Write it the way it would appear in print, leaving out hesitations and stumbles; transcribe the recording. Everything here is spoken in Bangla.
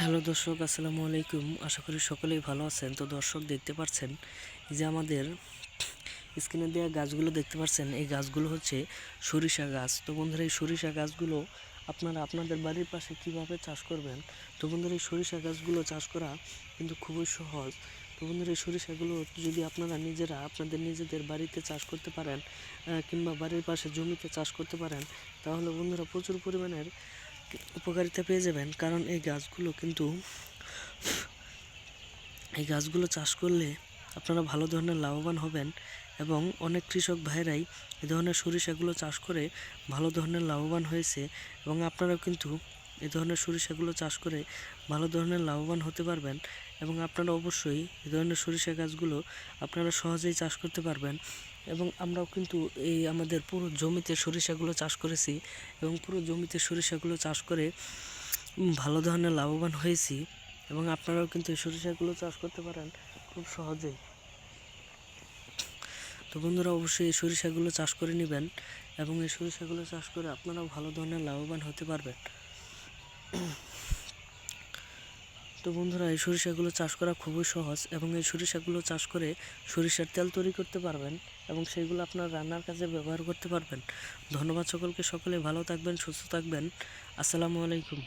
হ্যালো দর্শক, আসসালামু আলাইকুম। আশা করি সকলেই ভালো আছেন। তো দর্শক, দেখতে পাচ্ছেন যে আমাদের স্ক্রিনে দেওয়া গাছগুলো দেখতে পাচ্ছেন, এই গাছগুলো হচ্ছে সরিষা গাছ। তো বন্ধুরা, এই সরিষা গাছগুলো আপনারা আপনাদের বাড়ির পাশে কিভাবে চাষ করবেন। তো বন্ধুরা, এই সরিষা গাছগুলো চাষ করা কিন্তু খুবই সহজ। তো বন্ধুরা, এই সরিষাগুলো যদি আপনারা নিজেরা আপনাদের নিজেদের বাড়িতে চাষ করতে পারেন, কিংবা বাড়ির পাশে জমিতে চাষ করতে পারেন, তাহলে বন্ধুরা প্রচুর পরিমাণের উপকারিতা পেয়ে যাবেন। কারণ এই গাছগুলো চাষ করলে আপনারা ভালো ধরনের লাভবান হবেন, এবং অনেক কৃষক ভাইরাই এ ধরনের সরিষাগুলো চাষ করে ভালো ধরনের লাভবান হয়েছে, এবং আপনারাও কিন্তু এ ধরনের সরিষাগুলো চাষ করে ভালো ধরনের লাভবান হতে পারবেন। এবং আপনারা অবশ্যই এ ধরনের সরিষা গাছগুলো আপনারা সহজেই চাষ করতে পারবেন। এবং আমরাও কিন্তু এই আমাদের পুরো জমিতে সরিষাগুলো চাষ করেছি, এবং পুরো জমিতে সরিষাগুলো চাষ করে ভালো ধরনের লাভবান হয়েছি। এবং আপনারাও কিন্তু এই সরিষাগুলো চাষ করতে পারেন খুব সহজেই। তো বন্ধুরা, অবশ্যই এই সরিষাগুলো চাষ করে নেবেন, এবং এই সরিষাগুলো চাষ করে আপনারাও ভালো ধরনের লাভবান হতে পারবেন। তো বন্ধুরা, এই সরিষাগুলো চাষ করা খুবই সহজ, এবং এই সরিষাগুলো চাষ করে সরিষার তেল তৈরি করতে পারবেন, এবং সেইগুলো আপনার রান্নার কাজে ব্যবহার করতে পারবেন। ধন্যবাদ সকলকে। সকলে ভালো থাকবেন, সুস্থ থাকবেন। আসসালামু আলাইকুম।